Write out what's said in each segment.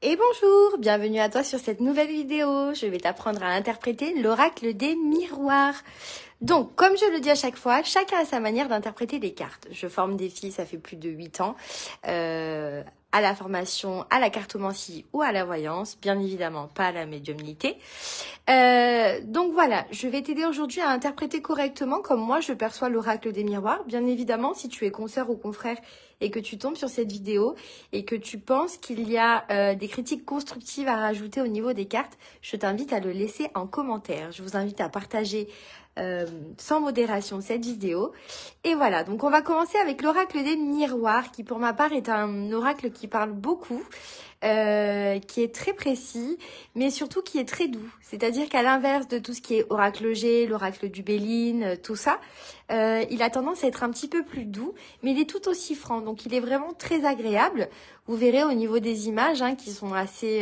Et bonjour, bienvenue à toi sur cette nouvelle vidéo. Je vais t'apprendre à interpréter l'oracle des miroirs. Donc, comme je le dis à chaque fois, chacun a sa manière d'interpréter les cartes. Je forme des filles, ça fait plus de 8 ans, à la formation, à la cartomancie ou à la voyance, bien évidemment pas à la médiumnité. Donc voilà, je vais t'aider aujourd'hui à interpréter correctement comme moi je perçois l'oracle des miroirs. Bien évidemment, si tu es consoeur ou confrère et que tu tombes sur cette vidéo et que tu penses qu'il y a des critiques constructives à rajouter au niveau des cartes, je t'invite à le laisser en commentaire. Je vous invite à partager sans modération cette vidéo. Et voilà, donc on va commencer avec l'oracle des miroirs qui pour ma part est un oracle qui parle beaucoup, qui est très précis, mais surtout qui est très doux. C'est-à-dire qu'à l'inverse de tout ce qui est oracle G, l'oracle du Béline, tout ça, il a tendance à être un petit peu plus doux, mais il est tout aussi franc. Donc il est vraiment très agréable. Vous verrez au niveau des images qui sont assez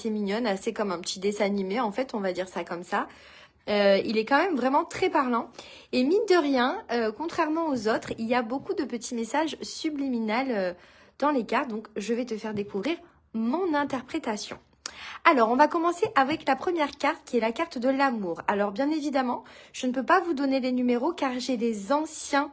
mignonnes, assez comme un petit dessin animé en fait, on va dire ça comme ça. Il est quand même vraiment très parlant. Et mine de rien, contrairement aux autres, il y a beaucoup de petits messages subliminaux dans les cartes. Donc je vais te faire découvrir mon interprétation. Alors, on va commencer avec la première carte qui est la carte de l'amour. Alors, bien évidemment, je ne peux pas vous donner les numéros car j'ai les anciens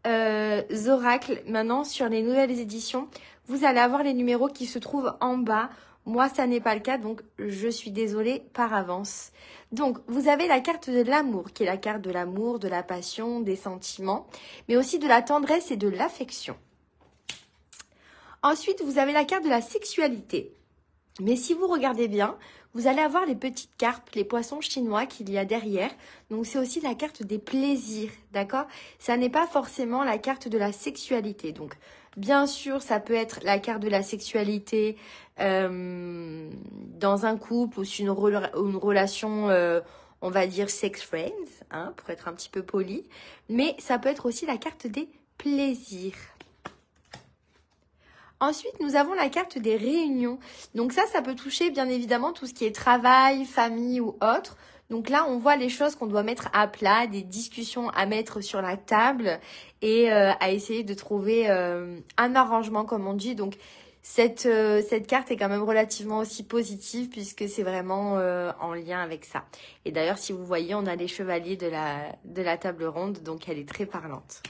oracles. Maintenant, sur les nouvelles éditions, vous allez avoir les numéros qui se trouvent en bas. Moi, ça n'est pas le cas, donc je suis désolée par avance. Donc, vous avez la carte de l'amour, qui est la carte de l'amour, de la passion, des sentiments, mais aussi de la tendresse et de l'affection. Ensuite, vous avez la carte de la sexualité. Mais si vous regardez bien, vous allez avoir les petites carpes, les poissons chinois qu'il y a derrière. Donc, c'est aussi la carte des plaisirs, d'accord? Ça n'est pas forcément la carte de la sexualité. Donc, bien sûr, ça peut être la carte de la sexualité dans un couple ou sur une relation, on va dire sex friends, pour être un petit peu poli. Mais ça peut être aussi la carte des plaisirs. Ensuite, nous avons la carte des réunions. Donc ça peut toucher bien évidemment tout ce qui est travail, famille ou autre. Donc là, on voit les choses qu'on doit mettre à plat, des discussions à mettre sur la table et à essayer de trouver un arrangement comme on dit. Donc cette carte est quand même relativement aussi positive puisque c'est vraiment en lien avec ça. Et d'ailleurs, si vous voyez, on a les chevaliers de la table ronde, donc elle est très parlante.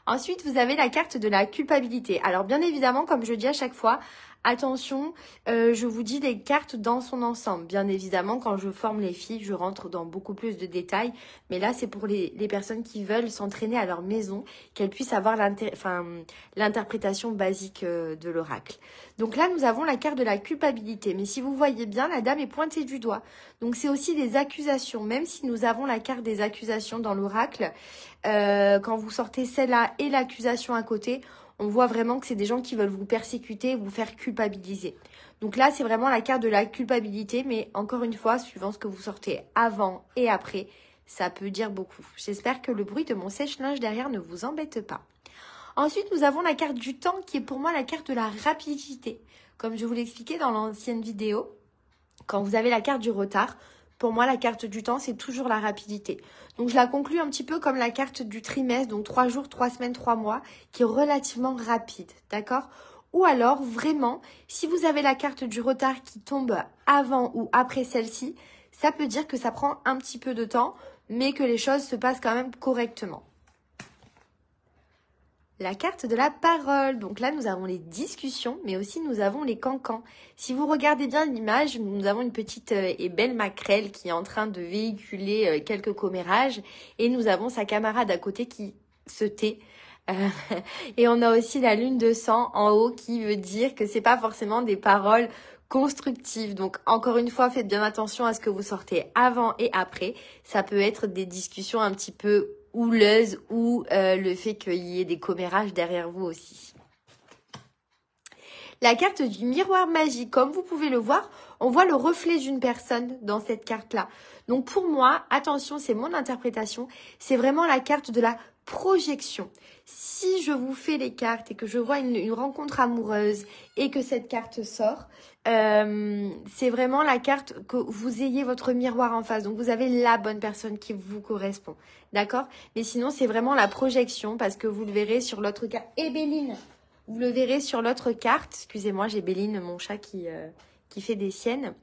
Ensuite, vous avez la carte de la culpabilité. Alors, bien évidemment, comme je dis à chaque fois, attention, je vous dis les cartes dans son ensemble. Bien évidemment, quand je forme les filles, je rentre dans beaucoup plus de détails. Mais là, c'est pour les personnes qui veulent s'entraîner à leur maison, qu'elles puissent avoir l'interprétation basique de l'oracle. Donc là, nous avons la carte de la culpabilité. Mais si vous voyez bien, la dame est pointée du doigt. Donc, c'est aussi des accusations. Même si nous avons la carte des accusations dans l'oracle, quand vous sortez celle-là et l'accusation à côté, on voit vraiment que c'est des gens qui veulent vous persécuter, vous faire culpabiliser. Donc là, c'est vraiment la carte de la culpabilité, mais encore une fois, suivant ce que vous sortez avant et après, ça peut dire beaucoup. J'espère que le bruit de mon sèche-linge derrière ne vous embête pas. Ensuite, nous avons la carte du temps qui est pour moi la carte de la rapidité. Comme je vous l'expliquais dans l'ancienne vidéo, quand vous avez la carte du retard, pour moi, la carte du temps, c'est toujours la rapidité. Donc, je la conclue un petit peu comme la carte du trimestre, donc 3 jours, 3 semaines, 3 mois, qui est relativement rapide, d'accord? Ou alors, vraiment, si vous avez la carte du retard qui tombe avant ou après celle-ci, ça peut dire que ça prend un petit peu de temps, mais que les choses se passent quand même correctement. La carte de la parole. Donc là, nous avons les discussions, mais aussi nous avons les cancans. Si vous regardez bien l'image, nous avons une petite et belle maquerelle qui est en train de véhiculer quelques commérages. Et nous avons sa camarade à côté qui se tait. Et on a aussi la lune de sang en haut qui veut dire que c'est pas forcément des paroles constructives. Donc encore une fois, faites bien attention à ce que vous sortez avant et après. Ça peut être des discussions un petit peu houleuse ou le fait qu'il y ait des commérages derrière vous aussi. La carte du miroir magique, comme vous pouvez le voir, on voit le reflet d'une personne dans cette carte-là. Donc pour moi, attention, c'est mon interprétation, c'est vraiment la carte de la projection. Si je vous fais les cartes et que je vois une rencontre amoureuse et que cette carte sort, c'est vraiment la carte que vous ayez votre miroir en face. Donc, vous avez la bonne personne qui vous correspond. D'accord? Mais sinon, c'est vraiment la projection parce que vous le verrez sur l'autre carte. Et Béline, Vous le verrez sur l'autre carte. Excusez-moi, j'ai Béline, mon chat qui fait des siennes.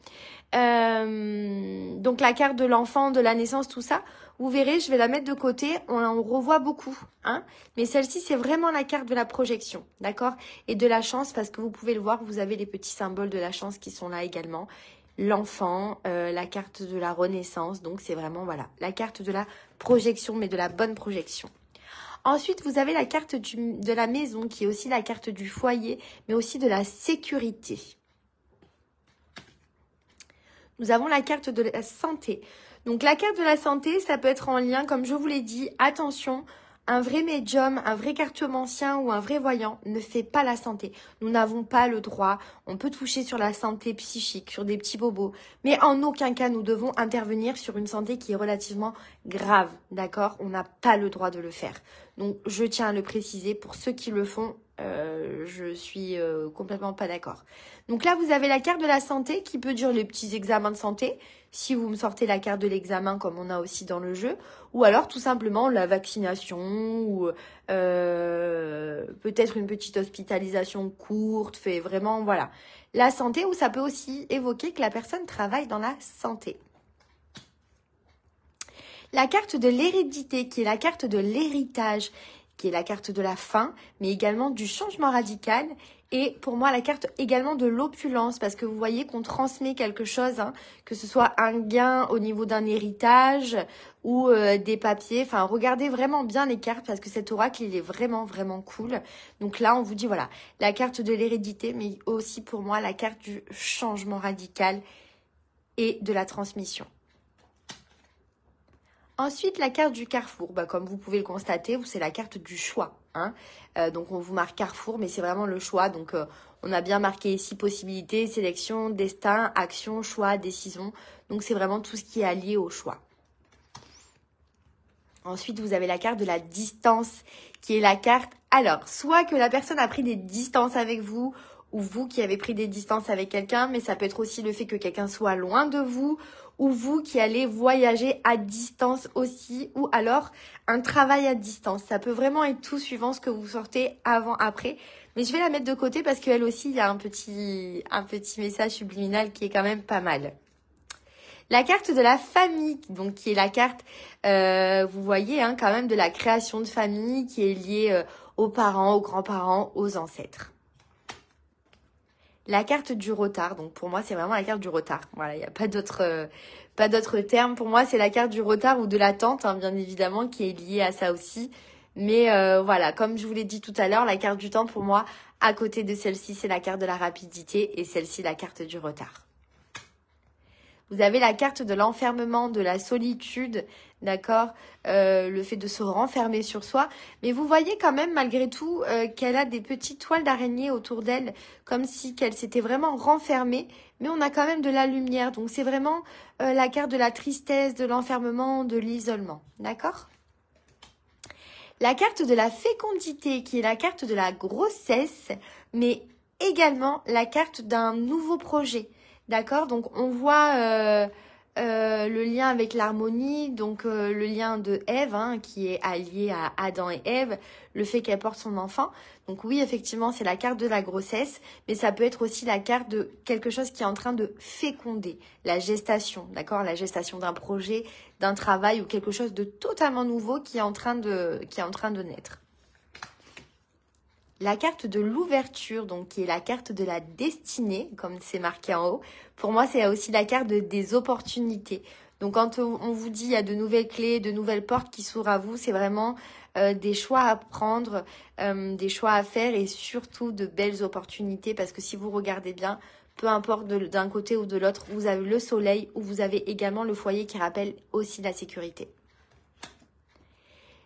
Donc la carte de l'enfant, de la naissance, tout ça. Vous verrez, je vais la mettre de côté. On revoit beaucoup, hein. Mais celle-ci, c'est vraiment la carte de la projection, d'accord? Et de la chance, parce que vous pouvez le voir, vous avez les petits symboles de la chance qui sont là également. L'enfant, la carte de la renaissance. Donc c'est vraiment, voilà, la carte de la projection, mais de la bonne projection. Ensuite, vous avez la carte de la maison, qui est aussi la carte du foyer, mais aussi de la sécurité. Nous avons la carte de la santé. Donc, la carte de la santé, ça peut être en lien, comme je vous l'ai dit, attention, un vrai médium, un vrai cartomancien ou un vrai voyant ne fait pas la santé. Nous n'avons pas le droit. On peut toucher sur la santé psychique, sur des petits bobos. Mais en aucun cas, nous devons intervenir sur une santé qui est relativement grave. D'accord? On n'a pas le droit de le faire. Donc, je tiens à le préciser. Pour ceux qui le font, je suis complètement pas d'accord. Donc là, vous avez la carte de la santé qui peut dire les petits examens de santé. Si vous me sortez la carte de l'examen comme on a aussi dans le jeu. Ou alors tout simplement la vaccination ou peut-être une petite hospitalisation courte. Fait vraiment, voilà. La santé, ou ça peut aussi évoquer que la personne travaille dans la santé. La carte de l'hérédité, qui est la carte de l'héritage, qui est la carte de la fin, mais également du changement radical. Et pour moi, la carte également de l'opulence, parce que vous voyez qu'on transmet quelque chose, hein, que ce soit un gain au niveau d'un héritage ou des papiers. Enfin, regardez vraiment bien les cartes, parce que cet oracle, il est vraiment, vraiment cool. Donc là, on vous dit, voilà, la carte de l'hérédité, mais aussi pour moi, la carte du changement radical et de la transmission. Ensuite, la carte du carrefour, comme vous pouvez le constater, c'est la carte du choix, hein. Donc, on vous marque carrefour, mais c'est vraiment le choix. Donc, on a bien marqué ici possibilité, sélection, destin, action, choix, décision. Donc, c'est vraiment tout ce qui est allié au choix. Ensuite, vous avez la carte de la distance, qui est la carte... Alors, soit que la personne a pris des distances avec vous, ou vous qui avez pris des distances avec quelqu'un, mais ça peut être aussi le fait que quelqu'un soit loin de vous, ou vous qui allez voyager à distance aussi, ou alors un travail à distance. Ça peut vraiment être tout suivant ce que vous sortez avant, après. Mais je vais la mettre de côté parce qu'elle aussi, il y a un petit message subliminal qui est quand même pas mal. La carte de la famille, donc qui est la carte, vous voyez, hein, quand même de la création de famille qui est liée aux parents, aux grands-parents, aux ancêtres. La carte du retard, donc pour moi c'est vraiment la carte du retard. Voilà, il n'y a pas d'autre terme. Pour moi c'est la carte du retard ou de l'attente, hein, bien évidemment, qui est liée à ça aussi. Mais voilà, comme je vous l'ai dit tout à l'heure, la carte du temps pour moi, à côté de celle-ci, c'est la carte de la rapidité et celle-ci, la carte du retard. Vous avez la carte de l'enfermement, de la solitude, d'accord, le fait de se renfermer sur soi. Mais vous voyez quand même, malgré tout, qu'elle a des petites toiles d'araignée autour d'elle, comme si qu'elle s'était vraiment renfermée. Mais on a quand même de la lumière. Donc, c'est vraiment la carte de la tristesse, de l'enfermement, de l'isolement, d'accord ? La carte de la fécondité, qui est la carte de la grossesse, mais également la carte d'un nouveau projet. D'accord, donc on voit le lien avec l'harmonie, donc le lien de Ève, hein, qui est allié à Adam et Ève, le fait qu'elle porte son enfant. Donc oui, effectivement, c'est la carte de la grossesse, mais ça peut être aussi la carte de quelque chose qui est en train de féconder, la gestation, d'accord, la gestation d'un projet, d'un travail ou quelque chose de totalement nouveau qui est en train de naître. La carte de l'ouverture, donc qui est la carte de la destinée, comme c'est marqué en haut. Pour moi, c'est aussi la carte des opportunités. Donc, quand on vous dit il y a de nouvelles clés, de nouvelles portes qui s'ouvrent à vous, c'est vraiment des choix à prendre, des choix à faire et surtout de belles opportunités. Parce que si vous regardez bien, peu importe d'un côté ou de l'autre, vous avez le soleil ou vous avez également le foyer qui rappelle aussi la sécurité.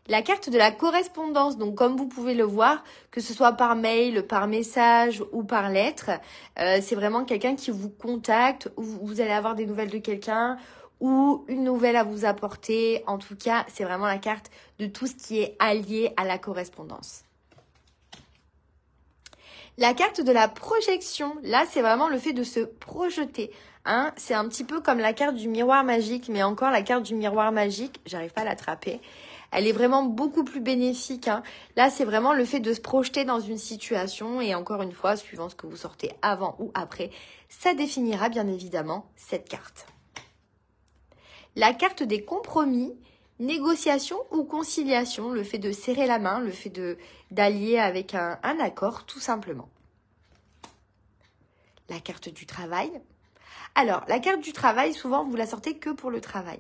La carte de la correspondance, donc comme vous pouvez le voir, que ce soit par mail, par message ou par lettre, c'est vraiment quelqu'un qui vous contacte, ou vous allez avoir des nouvelles de quelqu'un, ou une nouvelle à vous apporter. En tout cas, c'est vraiment la carte de tout ce qui est allié à la correspondance. La carte de la projection, là, c'est vraiment le fait de se projeter. Hein. C'est un petit peu comme la carte du miroir magique, mais encore la carte du miroir magique, j'arrive pas à l'attraper. Elle est vraiment beaucoup plus bénéfique, hein. Là, c'est vraiment le fait de se projeter dans une situation. Et encore une fois, suivant ce que vous sortez avant ou après, ça définira bien évidemment cette carte. La carte des compromis, négociation ou conciliation, le fait de serrer la main, le fait d'allier avec un accord, tout simplement. La carte du travail. Alors, la carte du travail, souvent, vous la sortez que pour le travail.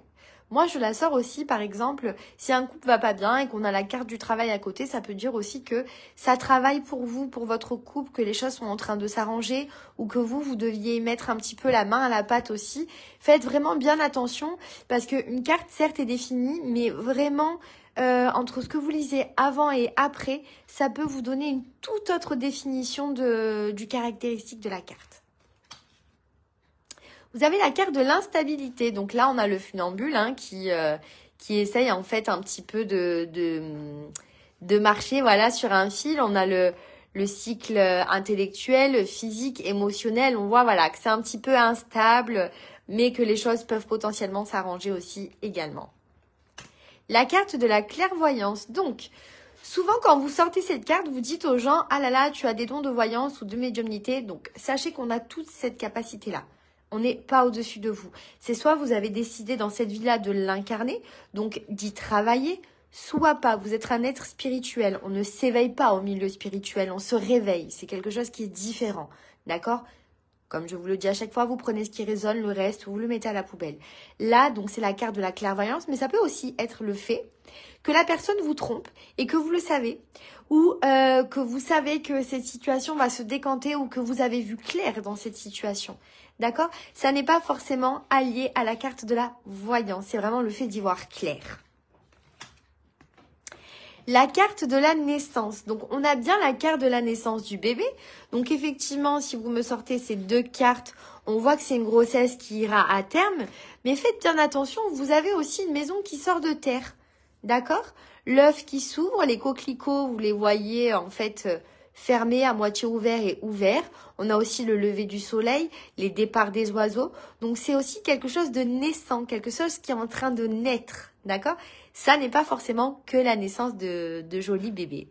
Moi, je la sors aussi, par exemple, si un couple va pas bien et qu'on a la carte du travail à côté, ça peut dire aussi que ça travaille pour vous, pour votre couple, que les choses sont en train de s'arranger ou que vous deviez mettre un petit peu la main à la pâte aussi. Faites vraiment bien attention parce qu'une carte, certes, est définie, mais vraiment, entre ce que vous lisez avant et après, ça peut vous donner une toute autre définition du caractéristique de la carte. Vous avez la carte de l'instabilité. Donc là, on a le funambule hein, qui essaye en fait un petit peu de marcher voilà, sur un fil. On a le cycle intellectuel, physique, émotionnel. On voit voilà, que c'est un petit peu instable, mais que les choses peuvent potentiellement s'arranger aussi également. La carte de la clairvoyance. Donc, souvent quand vous sortez cette carte, vous dites aux gens « Ah là là, tu as des dons de voyance ou de médiumnité. » Donc, sachez qu'on a toute cette capacité-là. On n'est pas au-dessus de vous. C'est soit vous avez décidé dans cette vie-là de l'incarner, donc d'y travailler, soit pas. Vous êtes un être spirituel. On ne s'éveille pas au milieu spirituel, on se réveille. C'est quelque chose qui est différent. D'accord ? Comme je vous le dis à chaque fois, vous prenez ce qui résonne, le reste, vous le mettez à la poubelle. Là, donc c'est la carte de la clairvoyance, mais ça peut aussi être le fait que la personne vous trompe et que vous le savez, ou que vous savez que cette situation va se décanter ou que vous avez vu clair dans cette situation. D'accord ? Ça n'est pas forcément allié à la carte de la voyance, c'est vraiment le fait d'y voir clair. La carte de la naissance. Donc, on a bien la carte de la naissance du bébé. Donc, effectivement, si vous me sortez ces deux cartes, on voit que c'est une grossesse qui ira à terme. Mais faites bien attention, vous avez aussi une maison qui sort de terre. D'accord ? L'œuf qui s'ouvre, les coquelicots, vous les voyez en fait fermés, à moitié ouverts et ouverts. On a aussi le lever du soleil, les départs des oiseaux. Donc, c'est aussi quelque chose de naissant, quelque chose qui est en train de naître. D'accord ? Ça n'est pas forcément que la naissance de jolis bébés.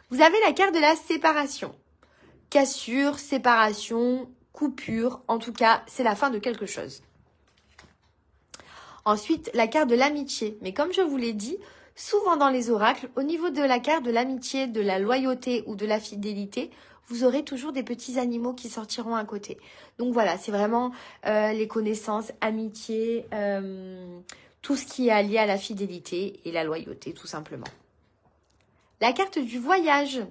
Vous avez la carte de la séparation. Cassure, séparation, coupure. En tout cas, c'est la fin de quelque chose. Ensuite, la carte de l'amitié. Mais comme je vous l'ai dit, souvent dans les oracles, au niveau de la carte de l'amitié, de la loyauté ou de la fidélité, vous aurez toujours des petits animaux qui sortiront à côté. Donc voilà, c'est vraiment les connaissances, amitié, tout ce qui est lié à la fidélité et la loyauté, tout simplement. La carte du voyage.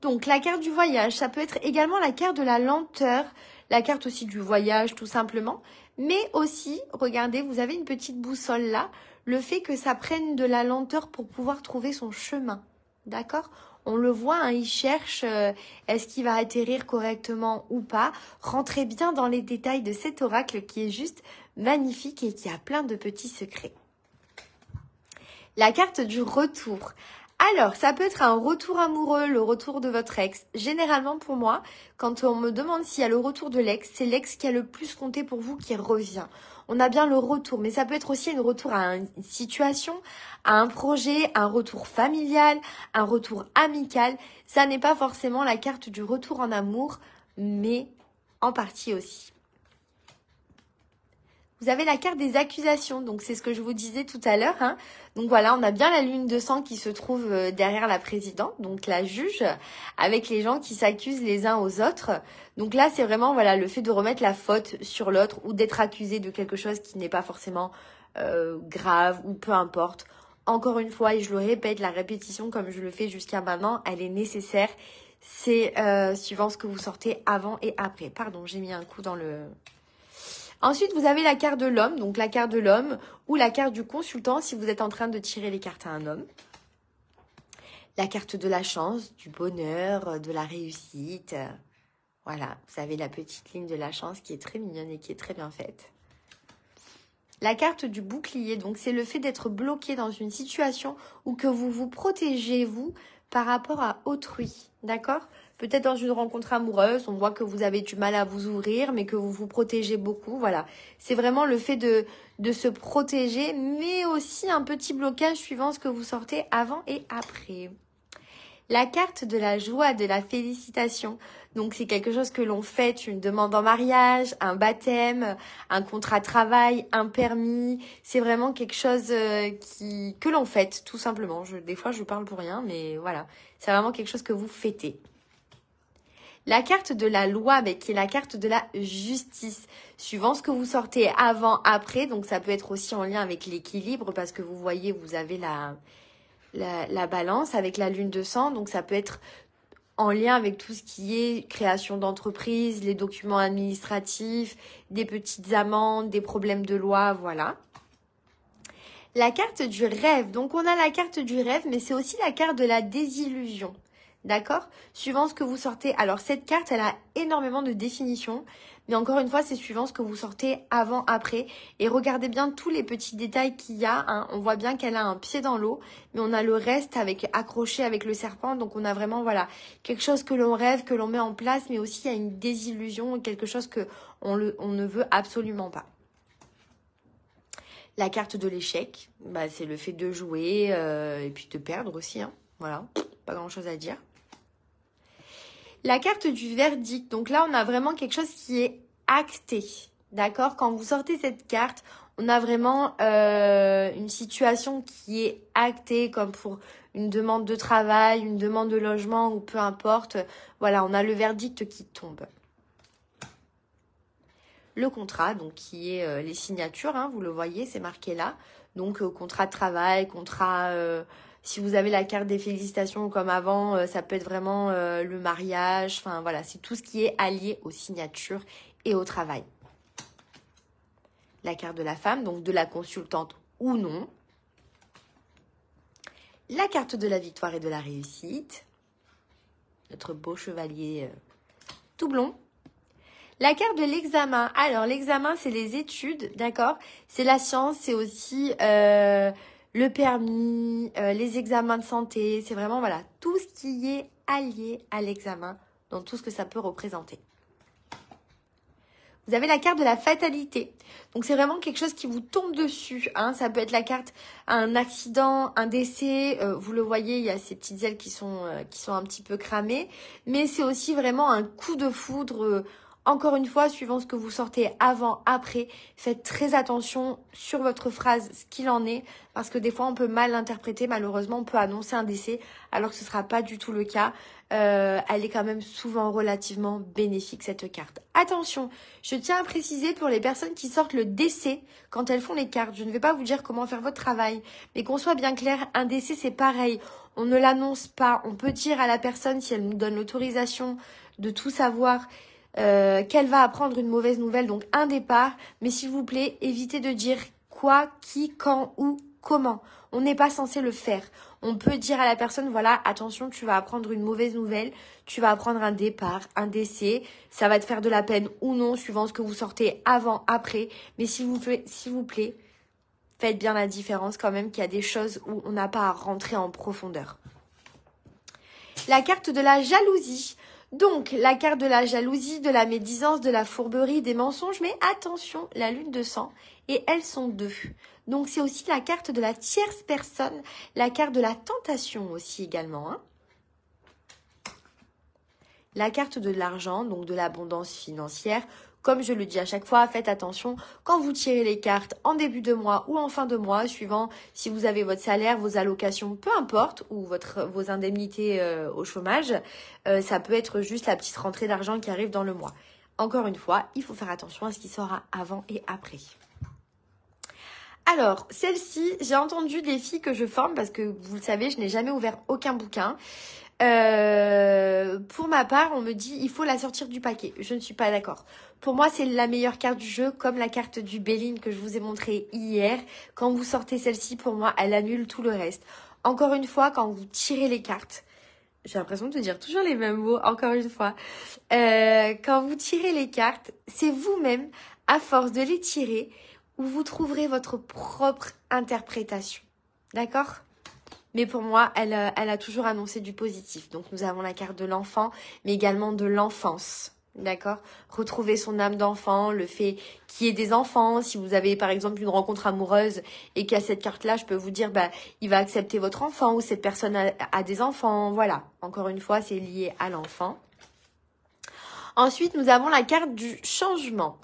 Donc, la carte du voyage, ça peut être également la carte de la lenteur, la carte aussi du voyage, tout simplement. Mais aussi, regardez, vous avez une petite boussole là, le fait que ça prenne de la lenteur pour pouvoir trouver son chemin. D'accord ? On le voit, hein, il cherche, est-ce qu'il va atterrir correctement ou pas. Rentrez bien dans les détails de cet oracle qui est juste magnifique et qui a plein de petits secrets. La carte du retour. Alors, ça peut être un retour amoureux, le retour de votre ex. Généralement, pour moi, quand on me demande s'il y a le retour de l'ex, c'est l'ex qui a le plus compté pour vous qui revient. On a bien le retour, mais ça peut être aussi un retour à une situation, à un projet, un retour familial, un retour amical. Ça n'est pas forcément la carte du retour en amour, mais en partie aussi. Vous avez la carte des accusations, donc c'est ce que je vous disais tout à l'heure. Hein. Donc voilà, on a bien la lune de sang qui se trouve derrière la présidente, donc la juge, avec les gens qui s'accusent les uns aux autres. Donc là, c'est vraiment voilà le fait de remettre la faute sur l'autre ou d'être accusé de quelque chose qui n'est pas forcément grave ou peu importe. Encore une fois, et je le répète, la répétition comme je le fais jusqu'à maintenant, elle est nécessaire. C'est suivant ce que vous sortez avant et après. Pardon, j'ai mis un coup dans le... Ensuite, vous avez la carte de l'homme, donc la carte de l'homme ou la carte du consultant si vous êtes en train de tirer les cartes à un homme. La carte de la chance, du bonheur, de la réussite. Voilà, vous avez la petite ligne de la chance qui est très mignonne et qui est très bien faite. La carte du bouclier, donc c'est le fait d'être bloqué dans une situation où que vous vous protégez, vous, par rapport à autrui, d'accord ? peut-être dans une rencontre amoureuse, on voit que vous avez du mal à vous ouvrir, mais que vous vous protégez beaucoup. Voilà, c'est vraiment le fait de se protéger, mais aussi un petit blocage suivant ce que vous sortez avant et après. La carte de la joie, de la félicitation. Donc, c'est quelque chose que l'on fête, une demande en mariage, un baptême, un contrat de travail, un permis. C'est vraiment quelque chose que l'on fête, tout simplement. Des fois, je parle pour rien, mais voilà. C'est vraiment quelque chose que vous fêtez. La carte de la loi, qui est la carte de la justice. Suivant ce que vous sortez avant, après. Donc, ça peut être aussi en lien avec l'équilibre parce que vous voyez, vous avez la balance avec la lune de sang, donc ça peut être en lien avec tout ce qui est création d'entreprise, les documents administratifs, des petites amendes, des problèmes de loi, voilà. La carte du rêve, donc on a la carte du rêve, mais c'est aussi la carte de la désillusion, d'accord? Suivant ce que vous sortez, alors cette carte, elle a énormément de définitions, mais encore une fois, c'est suivant ce que vous sortez avant, après. Et regardez bien tous les petits détails qu'il y a. Hein. On voit bien qu'elle a un pied dans l'eau, mais on a le reste accroché avec le serpent. Donc, on a vraiment, voilà, quelque chose que l'on rêve, que l'on met en place, mais aussi il y a une désillusion, quelque chose que on ne veut absolument pas. La carte de l'échec, c'est le fait de jouer et puis de perdre aussi. Hein. Voilà, pas grand-chose à dire. La carte du verdict, donc là on a vraiment quelque chose qui est acté, d'accord? Quand vous sortez cette carte, on a vraiment une situation qui est actée comme pour une demande de travail, une demande de logement ou peu importe. Voilà, on a le verdict qui tombe. Le contrat, donc qui est les signatures, hein, vous le voyez, c'est marqué là. Donc contrat de travail, contrat... si vous avez la carte des félicitations comme avant, ça peut être vraiment le mariage. Enfin voilà, c'est tout ce qui est allié aux signatures et au travail. La carte de la femme, donc de la consultante ou non. La carte de la victoire et de la réussite. Notre beau chevalier tout blond. La carte de l'examen. Alors l'examen, c'est les études, d'accord? C'est la science, c'est aussi... le permis, les examens de santé, c'est vraiment voilà tout ce qui est allié à l'examen, dans tout ce que ça peut représenter. Vous avez la carte de la fatalité. Donc c'est vraiment quelque chose qui vous tombe dessus. Hein. Ça peut être la carte, un accident, un décès. Vous le voyez, il y a ces petites ailes qui sont un petit peu cramées. Mais c'est aussi vraiment un coup de foudre. Encore une fois, suivant ce que vous sortez avant, après, faites très attention sur votre phrase, ce qu'il en est, parce que des fois, on peut mal l'interpréter. Malheureusement, on peut annoncer un décès, alors que ce ne sera pas du tout le cas. Elle est quand même souvent relativement bénéfique, cette carte. Attention, je tiens à préciser pour les personnes qui sortent le décès quand elles font les cartes. Je ne vais pas vous dire comment faire votre travail, mais qu'on soit bien clair, un décès, c'est pareil. On ne l'annonce pas. On peut dire à la personne, si elle nous donne l'autorisation de tout savoir, qu'elle va apprendre une mauvaise nouvelle, donc un départ, mais s'il vous plaît, évitez de dire quoi, qui, quand, où, comment. On n'est pas censé le faire. On peut dire à la personne, voilà, attention, tu vas apprendre une mauvaise nouvelle, tu vas apprendre un départ, un décès, ça va te faire de la peine ou non, suivant ce que vous sortez avant, après, mais s'il vous plaît, faites bien la différence quand même qu'il y a des choses où on n'a pas à rentrer en profondeur. La carte de la jalousie. Donc, la carte de la jalousie, de la médisance, de la fourberie, des mensonges. Mais attention, la lune de sang. Et elles sont deux. Donc, c'est aussi la carte de la tierce personne. La carte de la tentation aussi également. Hein. La carte de l'argent, donc de l'abondance financière. Comme je le dis à chaque fois, faites attention quand vous tirez les cartes en début de mois ou en fin de mois, suivant si vous avez votre salaire, vos allocations, peu importe, ou vos indemnités au chômage. Ça peut être juste la petite rentrée d'argent qui arrive dans le mois. Encore une fois, il faut faire attention à ce qui sera avant et après. Alors, celle-ci, j'ai entendu des filles que je forme parce que vous le savez, je n'ai jamais ouvert aucun bouquin. Pour ma part, on me dit il faut la sortir du paquet. Je ne suis pas d'accord. Pour moi, c'est la meilleure carte du jeu, comme la carte du Béline que je vous ai montrée hier. Quand vous sortez celle-ci, pour moi, elle annule tout le reste. Encore une fois, quand vous tirez les cartes, j'ai l'impression de dire toujours les mêmes mots, encore une fois. Quand vous tirez les cartes, c'est vous-même, à force de les tirer, où vous trouverez votre propre interprétation. D'accord ? Mais pour moi, elle a toujours annoncé du positif. Donc, nous avons la carte de l'enfant, mais également de l'enfance. D'accord? Retrouver son âme d'enfant, le fait qu'il y ait des enfants. Si vous avez, par exemple, une rencontre amoureuse et qu'il y a cette carte-là, je peux vous dire, il va accepter votre enfant ou cette personne a des enfants. Voilà. Encore une fois, c'est lié à l'enfant. Ensuite, nous avons la carte du changement.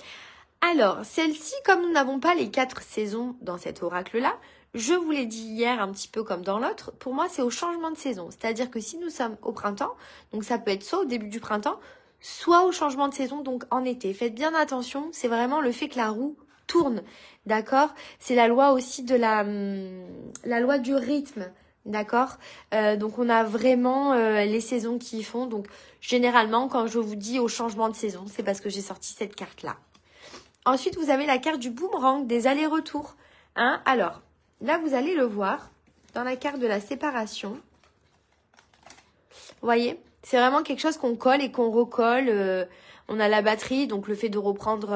Alors, celle-ci, comme nous n'avons pas les 4 saisons dans cet oracle-là, je vous l'ai dit hier un petit peu comme dans l'autre, pour moi c'est au changement de saison. C'est-à-dire que si nous sommes au printemps, donc ça peut être soit au début du printemps, soit au changement de saison, donc en été. Faites bien attention, c'est vraiment le fait que la roue tourne, d'accord? C'est la loi aussi de la loi du rythme, d'accord? Donc on a vraiment les saisons qui y font. Donc généralement, quand je vous dis au changement de saison, c'est parce que j'ai sorti cette carte-là. Ensuite, vous avez la carte du boomerang, des allers-retours. Hein? Alors, là, vous allez le voir dans la carte de la séparation. Vous voyez, c'est vraiment quelque chose qu'on colle et qu'on recolle. On a la batterie, donc le fait de reprendre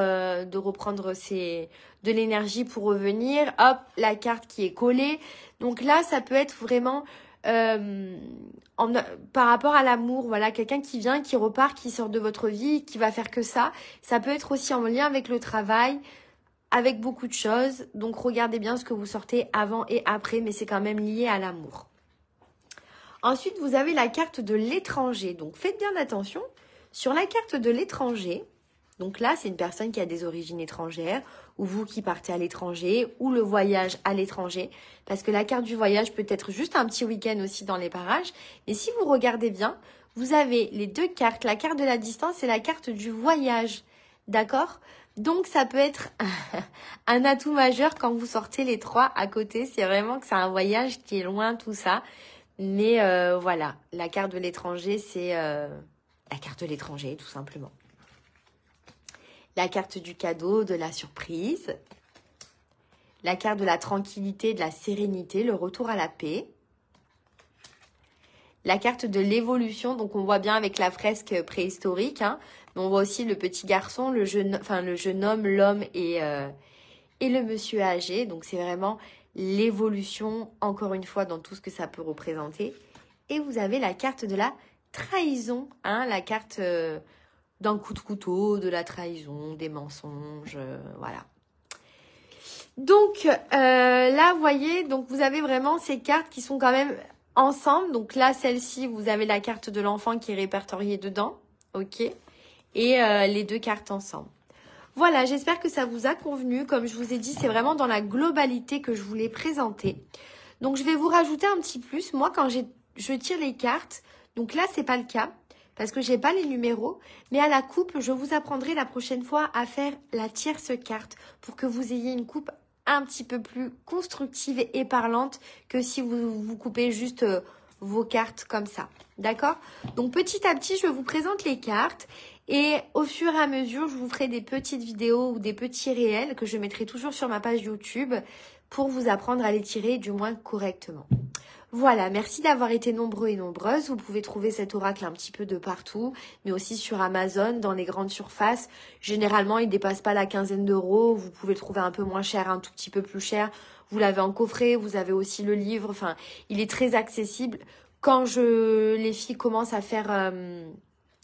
de l'énergie pour revenir. Hop, la carte qui est collée. Donc là, ça peut être vraiment par rapport à l'amour. Voilà, quelqu'un qui vient, qui repart, qui sort de votre vie, qui va faire que ça. Ça peut être aussi en lien avec le travail, avec beaucoup de choses. Donc, regardez bien ce que vous sortez avant et après, mais c'est quand même lié à l'amour. Ensuite, vous avez la carte de l'étranger. Donc, faites bien attention. Sur la carte de l'étranger, donc là, c'est une personne qui a des origines étrangères, ou vous qui partez à l'étranger, ou le voyage à l'étranger. Parce que la carte du voyage peut être juste un petit week-end aussi dans les parages. Mais si vous regardez bien, vous avez les deux cartes, la carte de la distance et la carte du voyage. D'accord ? Donc, ça peut être un atout majeur quand vous sortez les trois à côté. C'est vraiment que c'est un voyage qui est loin, tout ça. Mais voilà, la carte de l'étranger, c'est la carte de l'étranger, tout simplement. La carte du cadeau, de la surprise. La carte de la tranquillité, de la sérénité, le retour à la paix. La carte de l'évolution, donc on voit bien avec la fresque préhistorique, hein, mais on voit aussi le petit garçon, le jeune homme, l'homme et le monsieur âgé. Donc c'est vraiment l'évolution, encore une fois, dans tout ce que ça peut représenter. Et vous avez la carte de la trahison, hein, la carte d'un coup de couteau, de la trahison, des mensonges, voilà. Donc là, vous voyez, donc vous avez vraiment ces cartes qui sont quand même ensemble. Donc là, celle-ci, vous avez la carte de l'enfant qui est répertoriée dedans, ok, et les deux cartes ensemble. Voilà, j'espère que ça vous a convenu. Comme je vous ai dit, c'est vraiment dans la globalité que je voulais présenter. Donc, je vais vous rajouter un petit plus. Moi, quand je tire les cartes, donc là, c'est pas le cas parce que j'ai pas les numéros. Mais à la coupe, je vous apprendrai la prochaine fois à faire la tierce carte pour que vous ayez une coupe un petit peu plus constructive et parlante que si vous coupez juste vos cartes comme ça. D'accord? Donc, petit à petit, je vous présente les cartes. Et au fur et à mesure, je vous ferai des petites vidéos ou des petits réels que je mettrai toujours sur ma page YouTube pour vous apprendre à les tirer du moins correctement. Voilà, merci d'avoir été nombreux et nombreuses. Vous pouvez trouver cet oracle un petit peu de partout, mais aussi sur Amazon, dans les grandes surfaces. Généralement, il ne dépasse pas la quinzaine d'euros. Vous pouvez le trouver un peu moins cher, un tout petit peu plus cher. Vous l'avez en coffret, vous avez aussi le livre. Enfin, il est très accessible. Quand les filles commencent à faire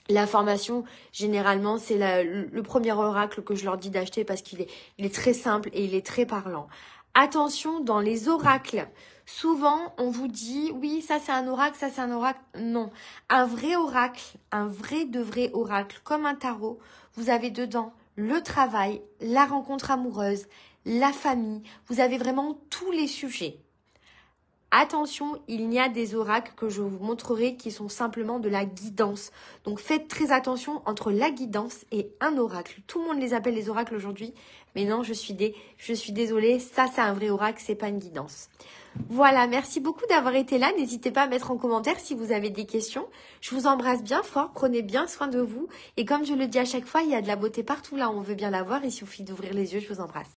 la formation, généralement, c'est le premier oracle que je leur dis d'acheter parce qu'il est très simple et il est très parlant. Attention, dans les oracles, souvent, on vous dit, oui, ça c'est un oracle, ça c'est un oracle. Non, un vrai oracle, un vrai de vrai oracle, comme un tarot, vous avez dedans le travail, la rencontre amoureuse, la famille. Vous avez vraiment tous les sujets. Attention, il y a des oracles que je vous montrerai qui sont simplement de la guidance. Donc faites très attention entre la guidance et un oracle. Tout le monde les appelle les oracles aujourd'hui, mais non, je suis désolée, ça c'est un vrai oracle, c'est pas une guidance. Voilà, merci beaucoup d'avoir été là. N'hésitez pas à mettre en commentaire si vous avez des questions. Je vous embrasse bien fort, prenez bien soin de vous. Et comme je le dis à chaque fois, il y a de la beauté partout là où on veut bien la voir. Il suffit d'ouvrir les yeux, je vous embrasse.